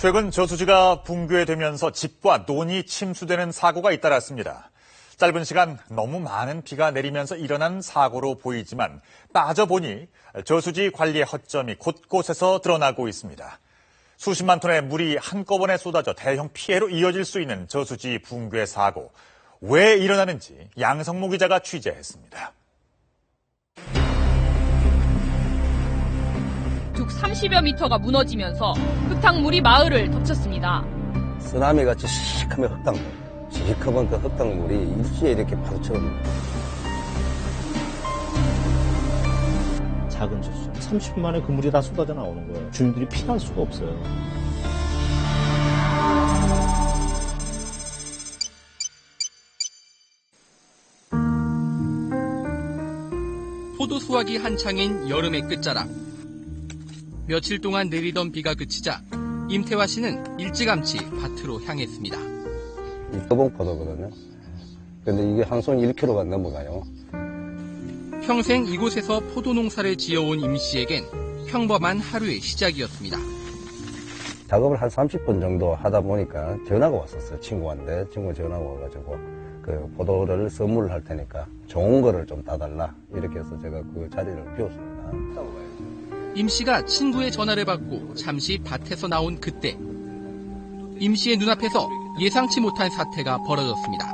최근 저수지가 붕괴되면서 집과 논이 침수되는 사고가 잇따랐습니다. 짧은 시간 너무 많은 비가 내리면서 일어난 사고로 보이지만 빠져보니 저수지 관리의 허점이 곳곳에서 드러나고 있습니다. 수십만 톤의 물이 한꺼번에 쏟아져 대형 피해로 이어질 수 있는 저수지 붕괴 사고. 왜 일어나는지 양성무 기자가 취재했습니다. 쭉 30여 미터가 무너지면서 흙탕물이 마을을 덮쳤습니다. 쓰나미같이 시커먼 흙탕물, 시커먼 그 흙탕물이 일시에 이렇게 파도처럼. 작은 저수지 30분 만에 그 물이 다 쏟아져 나오는 거예요. 주민들이 피할 수가 없어요. 포도 수확이 한창인 여름의 끝자락. 며칠 동안 내리던 비가 그치자 임태화 씨는 일찌감치 밭으로 향했습니다. 이 거봉포도거든요. 근데 이게 한 손 1kg가 넘어가요. 평생 이곳에서 포도 농사를 지어온 임 씨에겐 평범한 하루의 시작이었습니다. 작업을 한 30분 정도 하다 보니까 전화가 왔었어요. 친구한테. 친구가 전화가 와가지고 그 포도를 선물할 테니까 좋은 거를 좀 따달라. 이렇게 해서 제가 그 자리를 비웠습니다. 임 씨가 친구의 전화를 받고 잠시 밭에서 나온 그때 임 씨의 눈앞에서 예상치 못한 사태가 벌어졌습니다.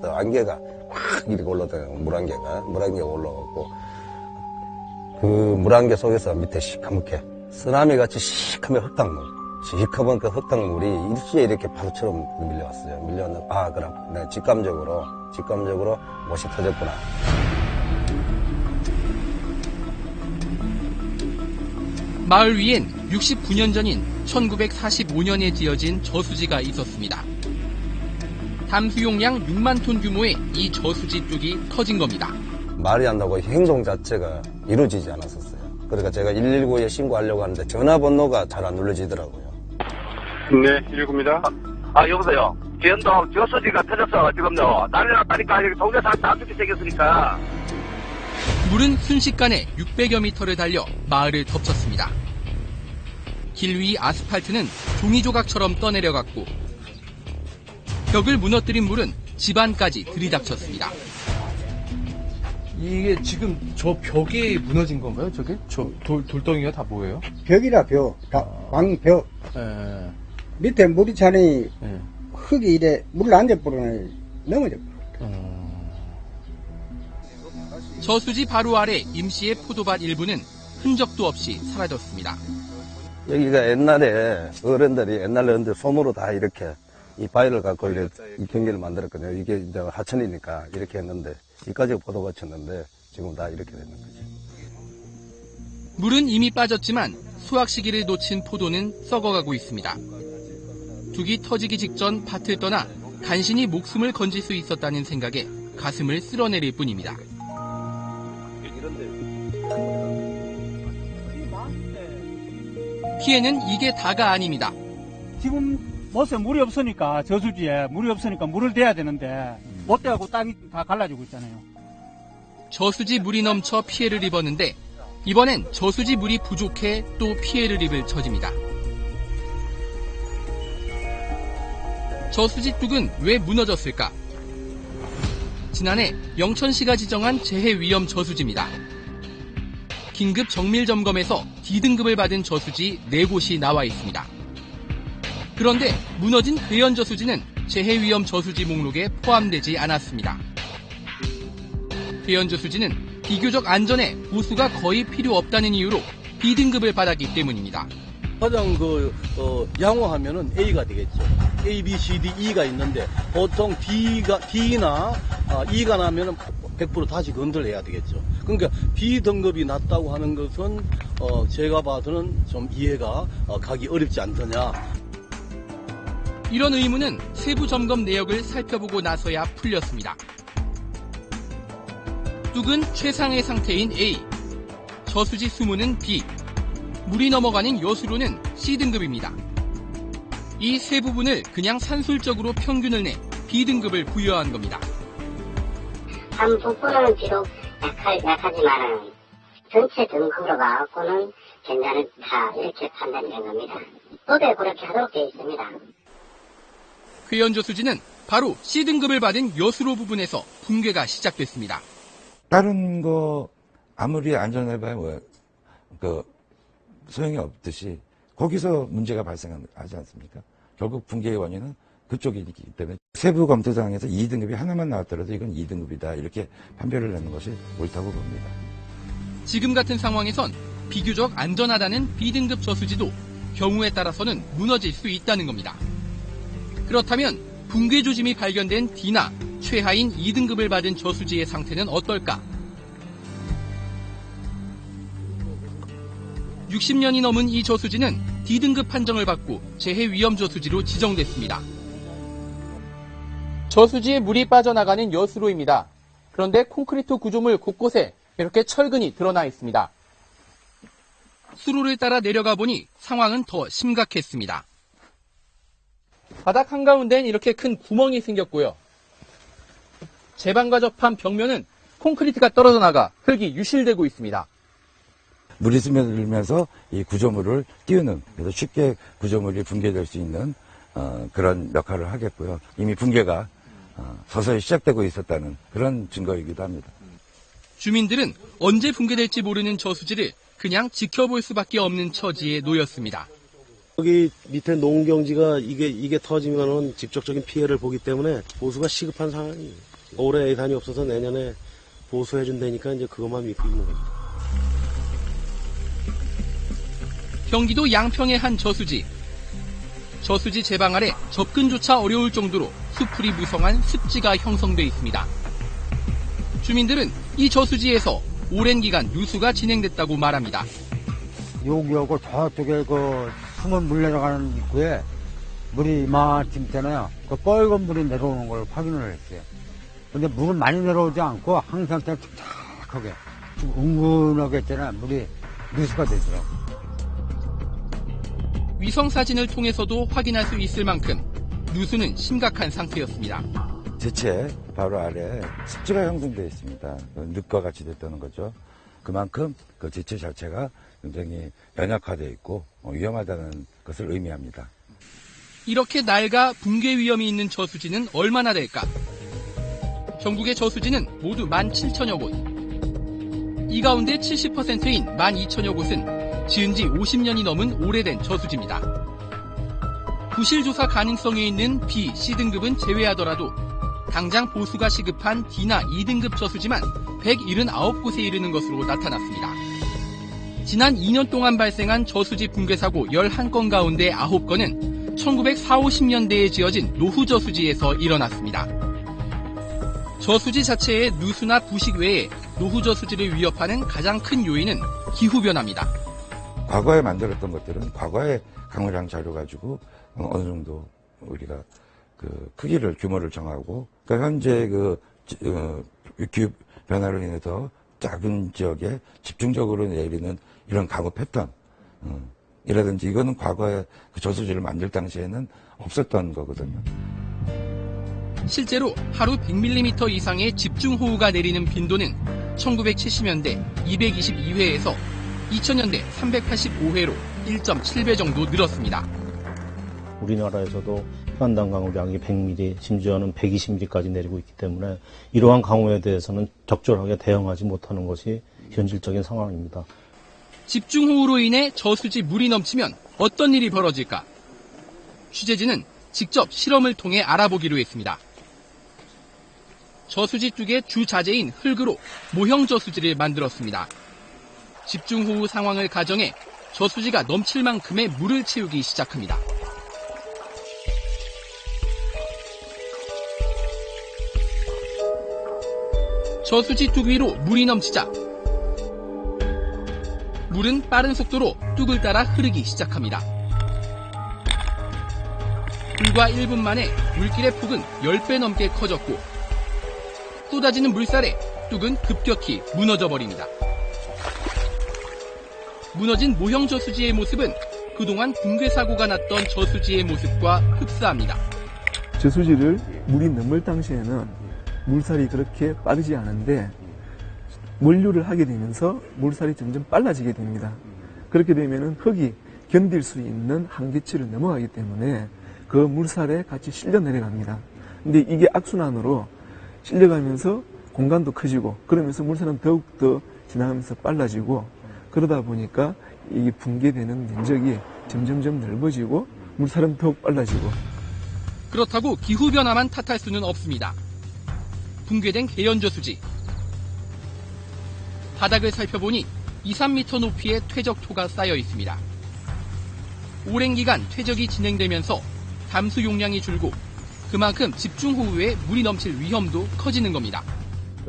안개가 확 이렇게 올라오더라고요. 물안개가 올라오고 그 물안개 속에서 밑에 시커멓게 쓰나미같이 시커먼 흙탕물, 시커먼 그 흙탕물이 일시에 이렇게 파도처럼 밀려왔어요. 밀려왔는데 그럼 내가 직감적으로 못이 터졌구나. 마을 위엔 69년 전인 1945년에 지어진 저수지가 있었습니다. 담수용량 6만 톤 규모의 이 저수지 뚝이 터진 겁니다. 말이 안 나고 행동 자체가 이루어지지 않았었어요. 그러니까 제가 119에 신고하려고 하는데 전화번호가 잘 안 눌러지더라고요. 네, 119입니다. 여보세요. 지연동 저수지가 터졌어, 지금요. 난리 났다니까. 동네 사람 다 죽게 생겼으니까. 물은 순식간에 600여 미터를 달려 마을을 덮쳤습니다. 길 위 아스팔트는 종이 조각처럼 떠내려갔고 벽을 무너뜨린 물은 집안까지 들이닥쳤습니다. 이게 지금 저 벽이 무너진 건가요? 저게? 저 돌덩이가 다 뭐예요? 벽이라 벽, 왕벽. 예. 밑에 물이 차니 예. 흙이 이래 물 안 돼버리면 넘어져 버려. 저수지 바로 아래 임 씨의 포도밭 일부는 흔적도 없이 사라졌습니다. 여기가 옛날에 어른들 손으로 다 이렇게 이 바위를 갖고 이렇게 이 경기를 만들었거든요. 이게 이제 하천이니까 이렇게 했는데 이까지 포도밭이었는데 지금 다 이렇게 되는 거죠. 물은 이미 빠졌지만 수확 시기를 놓친 포도는 썩어가고 있습니다. 둑이 터지기 직전 밭을 떠나 간신히 목숨을 건질 수 있었다는 생각에 가슴을 쓸어내릴 뿐입니다. 피해는 이게 다가 아닙니다. 지금 못에 물이 없으니까 저수지에 물이 없으니까 물을 대야 되는데 못 대고 땅이 다 갈라지고 있잖아요. 저수지 물이 넘쳐 피해를 입었는데 이번엔 저수지 물이 부족해 또 피해를 입을 처지입니다. 저수지 뚝은 왜 무너졌을까? 지난해 영천시가 지정한 재해 위험 저수지입니다. 긴급 정밀 점검에서 D등급을 받은 저수지 4곳이 나와 있습니다. 그런데 무너진 괴연 저수지는 재해 위험 저수지 목록에 포함되지 않았습니다. 괴연 저수지는 비교적 안전해 보수가 거의 필요 없다는 이유로 B등급을 받았기 때문입니다. 가장 양호하면은 A가 되겠죠. A, B, C, D, E가 있는데 보통 D나 E가 나면은 100% 다시 건설해야 되겠죠. 그러니까 B 등급이 낮다고 하는 것은 제가 봐서는 좀 이해가 가기 어렵지 않더냐. 이런 의문은 세부 점검 내역을 살펴보고 나서야 풀렸습니다. 뚝은 최상의 상태인 A, 저수지 수문은 B, 물이 넘어가는 여수로는 C등급입니다. 이 세 부분을 그냥 산술적으로 평균을 내 B등급을 부여한 겁니다. 한 부분은 비록 약하지만 전체 등급으로 봐갖고는 괜찮다 이렇게 판단된 겁니다. 법에 그렇게 하도록 되어 있습니다. 괴연저수지는 바로 C등급을 받은 여수로 부분에서 붕괴가 시작됐습니다. 다른 거 아무리 안전해봐야 소용이 없듯이 거기서 문제가 발생하지 않습니까? 결국 붕괴의 원인은 그쪽이기 때문에 세부 검토상에서 2등급이 하나만 나왔더라도 이건 2등급이다 이렇게 판별을 내는 것이 옳다고 봅니다. 지금 같은 상황에선 비교적 안전하다는 B등급 저수지도 경우에 따라서는 무너질 수 있다는 겁니다. 그렇다면 붕괴 조짐이 발견된 D나 최하인 2등급을 받은 저수지의 상태는 어떨까? 60년이 넘은 이 저수지는 D등급 판정을 받고 재해위험 저수지로 지정됐습니다. 저수지에 물이 빠져나가는 여수로입니다. 그런데 콘크리트 구조물 곳곳에 이렇게 철근이 드러나 있습니다. 수로를 따라 내려가 보니 상황은 더 심각했습니다. 바닥 한가운데는 이렇게 큰 구멍이 생겼고요. 제방과 접한 벽면은 콘크리트가 떨어져 나가 흙이 유실되고 있습니다. 물이 스며들면서 이 구조물을 띄우는, 그래서 쉽게 구조물이 붕괴될 수 있는 그런 역할을 하겠고요. 이미 붕괴가 서서히 시작되고 있었다는 그런 증거이기도 합니다. 주민들은 언제 붕괴될지 모르는 저수지를 그냥 지켜볼 수밖에 없는 처지에 놓였습니다. 여기 밑에 농경지가 이게 터지면은 직접적인 피해를 보기 때문에 보수가 시급한 상황이에요. 올해 예산이 없어서 내년에 보수해준다니까 이제 그것만 믿고 있는 겁니다. 경기도 양평의 한 저수지. 저수지 제방 아래 접근조차 어려울 정도로 수풀이 무성한 습지가 형성돼 있습니다. 주민들은 이 저수지에서 오랜 기간 누수가 진행됐다고 말합니다. 여기하고 저쪽에 그 숨은 물 내려가는 입구에 물이 이만큼 있잖아요. 그 빨간 물이 내려오는 걸 확인을 했어요. 근데 물은 많이 내려오지 않고 항상 그냥 촉촉하게 좀 은근하게 있잖아요. 물이 누수가 되더라고요. 위성사진을 통해서도 확인할 수 있을 만큼 누수는 심각한 상태였습니다. 지체 바로 아래 습지가 형성되어 있습니다. 늪과 같이 됐다는 거죠. 그만큼 그 지체 자체가 굉장히 연약화되어 있고 위험하다는 것을 의미합니다. 이렇게 낡아 붕괴 위험이 있는 저수지는 얼마나 될까? 전국의 저수지는 모두 17,000여 곳. 이 가운데 70%인 12,000여 곳은 지은 지 50년이 넘은 오래된 저수지입니다. 부실조사 가능성이 있는 B, C등급은 제외하더라도 당장 보수가 시급한 D나 2등급 저수지만 179곳에 이르는 것으로 나타났습니다. 지난 2년 동안 발생한 저수지 붕괴 사고 11건 가운데 9건은 1940, 50년대에 지어진 노후 저수지에서 일어났습니다. 저수지 자체의 누수나 부식 외에 노후 저수지를 위협하는 가장 큰 요인은 기후변화입니다. 과거에 만들었던 것들은 과거의 강우량 자료 가지고 어느 정도 우리가 그 크기를 규모를 정하고, 그러니까 현재 기후 변화로 인해서 작은 지역에 집중적으로 내리는 이런 강우 패턴, 이라든지 이거는 과거에 그 저수지를 만들 당시에는 없었던 거거든요. 실제로 하루 100mm 이상의 집중호우가 내리는 빈도는 1970년대 222회에서 2000년대 385회로 1.7배 정도 늘었습니다. 우리나라에서도 해안단 강우량이 100mm, 심지어는 120mm까지 내리고 있기 때문에 이러한 강우에 대해서는 적절하게 대응하지 못하는 것이 현실적인 상황입니다. 집중호우로 인해 저수지 물이 넘치면 어떤 일이 벌어질까? 취재진은 직접 실험을 통해 알아보기로 했습니다. 저수지 쪽의 주자재인 흙으로 모형 저수지를 만들었습니다. 집중호우 상황을 가정해 저수지가 넘칠 만큼의 물을 채우기 시작합니다. 저수지 뚝 위로 물이 넘치자 물은 빠른 속도로 뚝을 따라 흐르기 시작합니다. 불과 1분 만에 물길의 폭은 10배 넘게 커졌고 쏟아지는 물살에 뚝은 급격히 무너져버립니다. 무너진 모형 저수지의 모습은 그동안 붕괴 사고가 났던 저수지의 모습과 흡사합니다. 저수지를 물이 넘을 당시에는 물살이 그렇게 빠르지 않은데 물류를 하게 되면서 물살이 점점 빨라지게 됩니다. 그렇게 되면은 흙이 견딜 수 있는 한계치를 넘어가기 때문에 그 물살에 같이 실려 내려갑니다. 근데 이게 악순환으로 실려가면서 공간도 커지고 그러면서 물살은 더욱더 지나가면서 빨라지고 그러다 보니까 이 붕괴되는 면적이 점점점 넓어지고 물살은 더욱 빨라지고. 그렇다고 기후변화만 탓할 수는 없습니다. 붕괴된 계연저수지. 바닥을 살펴보니 2, 3m 높이의 퇴적토가 쌓여 있습니다. 오랜 기간 퇴적이 진행되면서 담수 용량이 줄고 그만큼 집중호우에 물이 넘칠 위험도 커지는 겁니다.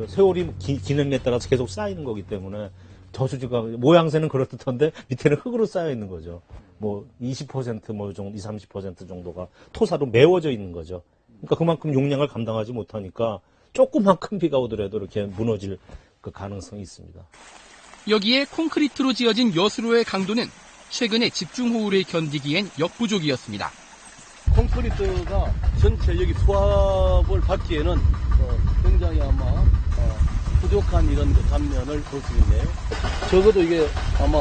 세월이 기능에 따라서 계속 쌓이는 거기 때문에 저수지가 모양새는 그렇듯한데 밑에는 흙으로 쌓여 있는 거죠. 뭐 20% 뭐 정도, 20, 30% 정도가 토사로 메워져 있는 거죠. 그러니까 그만큼 용량을 감당하지 못하니까 조그만 큰 비가 오더라도 이렇게 무너질 그 가능성이 있습니다. 여기에 콘크리트로 지어진 여수로의 강도는 최근에 집중호우를 견디기엔 역부족이었습니다. 콘크리트가 전체 여기 수압을 받기에는 굉장히 아마 부족한 이런 그 단면을 볼 수 있네요. 적어도 이게 아마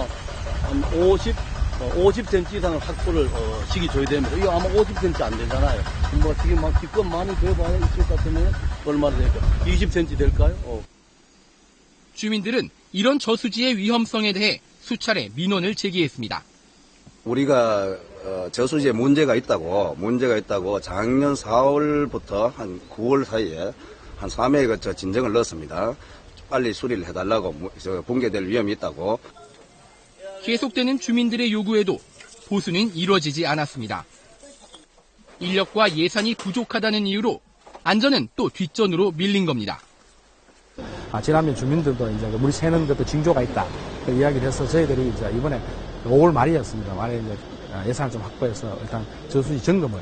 한 50cm 이상을 확보를 시기 줘야 됩니다. 이거 아마 50cm 안 되잖아요. 뭐 지금 막 기껏 많이 돼봐야 있을 것 같으면 얼마나 될까요? 20cm 될까요? 주민들은 이런 저수지의 위험성에 대해 수차례 민원을 제기했습니다. 우리가 저수지에 문제가 있다고 작년 4월부터 한 9월 사이에 한 3회에 걸쳐 진정을 넣었습니다. 빨리 수리를 해달라고 붕괴될 위험이 있다고. 계속되는 주민들의 요구에도 보수는 이루어지지 않았습니다. 인력과 예산이 부족하다는 이유로 안전은 또 뒷전으로 밀린 겁니다. 지난번 주민들도 이제 물이 새는 것도 징조가 있다. 그 이야기를 해서 저희들이 이제 이번에 5월 말이었습니다. 말에 이제 예산을 좀 확보해서 일단 저수지 점검을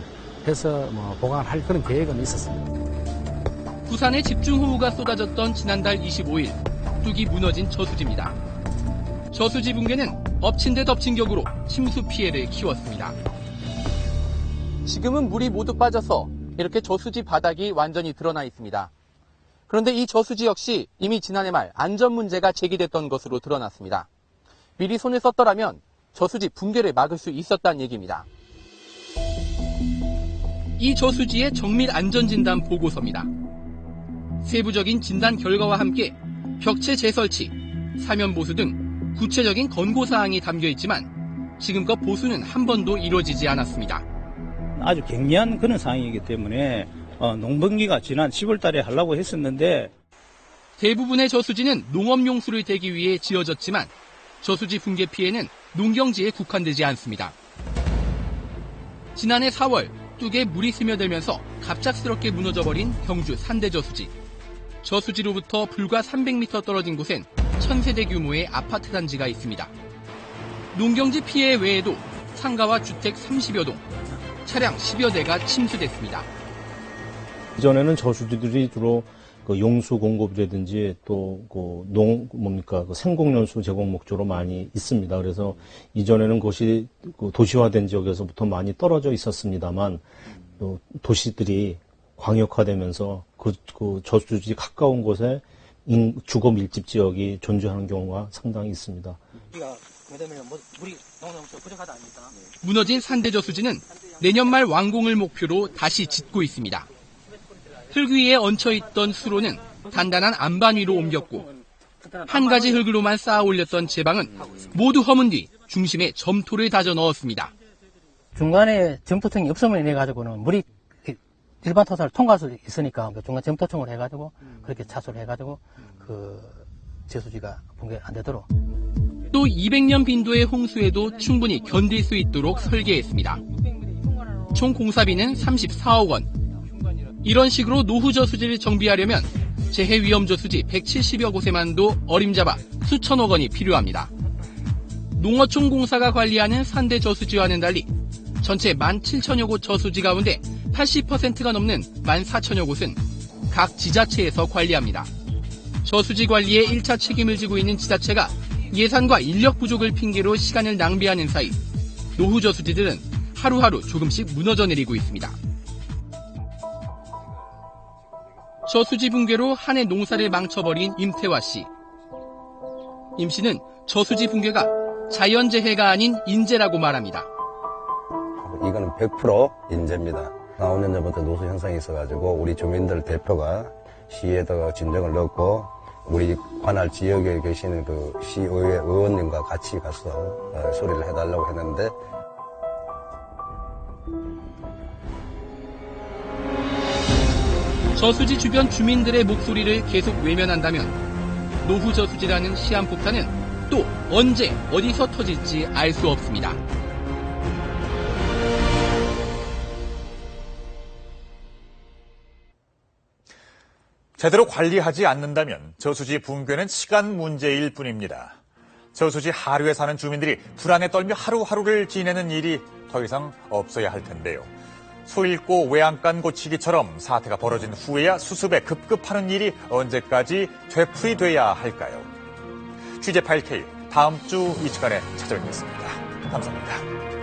해서 보강할 그런 계획은 있었습니다. 부산에 집중호우가 쏟아졌던 지난달 25일 뚝이 무너진 저수지입니다. 저수지 붕괴는 엎친 데 덮친 격으로 침수 피해를 키웠습니다. 지금은 물이 모두 빠져서 이렇게 저수지 바닥이 완전히 드러나 있습니다. 그런데 이 저수지 역시 이미 지난해 말 안전 문제가 제기됐던 것으로 드러났습니다. 미리 손을 썼더라면 저수지 붕괴를 막을 수 있었다는 얘기입니다. 이 저수지의 정밀 안전진단 보고서입니다. 세부적인 진단 결과와 함께 벽체 재설치, 사면 보수 등 구체적인 권고사항이 담겨 있지만 지금껏 보수는 한 번도 이루어지지 않았습니다. 아주 경미한 그런 상황이기 때문에 농번기가 지난 10월 달에 하려고 했었는데 대부분의 저수지는 농업용수를 대기 위해 지어졌지만 저수지 붕괴 피해는 농경지에 국한되지 않습니다. 지난해 4월 뚝에 물이 스며들면서 갑작스럽게 무너져버린 경주 산대저수지. 저수지로부터 불과 300m 떨어진 곳엔 1000세대 규모의 아파트 단지가 있습니다. 농경지 피해 외에도 상가와 주택 30여 동, 차량 10여 대가 침수됐습니다. 이전에는 저수지들이 주로 그 용수 공급이라든지 또 그 생공연수 제공 목적으로 많이 있습니다. 그래서 이전에는 그것이 그 도시화된 지역에서부터 많이 떨어져 있었습니다만 또 도시들이 광역화되면서 그 저수지 가까운 곳에 주거 밀집 지역이 존재하는 경우가 상당히 있습니다. 무너진 산대저수지는 내년 말 완공을 목표로 다시 짓고 있습니다. 흙 위에 얹혀있던 수로는 단단한 안반 위로 옮겼고 한 가지 흙으로만 쌓아 올렸던 제방은 모두 허문 뒤 중심에 점토를 다져 넣었습니다. 중간에 점토층이 없음을 인해 가지고는 물이 일반 토사를 통과할 수 있으니까 중간 점토층을 해가지고 그렇게 차수를 해가지고 그 저수지가 붕괴 안 되도록. 또 200년 빈도의 홍수에도 충분히 견딜 수 있도록 설계했습니다. 총 공사비는 34억 원. 이런 식으로 노후 저수지를 정비하려면 재해 위험 저수지 170여 곳에만도 어림잡아 수천억 원이 필요합니다. 농어촌공사가 관리하는 산대 저수지와는 달리 전체 17,000여 곳 저수지 가운데 80%가 넘는 14,000여 곳은 각 지자체에서 관리합니다. 저수지 관리에 1차 책임을 지고 있는 지자체가 예산과 인력 부족을 핑계로 시간을 낭비하는 사이 노후 저수지들은 하루하루 조금씩 무너져 내리고 있습니다. 저수지 붕괴로 한 해 농사를 망쳐버린 임태화 씨. 임 씨는 저수지 붕괴가 자연재해가 아닌 인재라고 말합니다. 이거는 100% 인재입니다. 4-5년 전부터 노수 현상이 있어가지고 우리 주민들 대표가 시에다가 진정을 넣고 우리 관할 지역에 계시는 그 시의회 의원님과 같이 가서 소리를 해달라고 했는데 저수지 주변 주민들의 목소리를 계속 외면한다면 노후 저수지라는 시한폭탄은 또 언제 어디서 터질지 알 수 없습니다. 제대로 관리하지 않는다면 저수지 붕괴는 시간 문제일 뿐입니다. 저수지 하류에 사는 주민들이 불안에 떨며 하루하루를 지내는 일이 더 이상 없어야 할 텐데요. 소 잃고 외양간 고치기처럼 사태가 벌어진 후에야 수습에 급급하는 일이 언제까지 되풀이돼야 할까요? 취재 파일 K 다음 주 이 시간에 찾아뵙겠습니다. 감사합니다.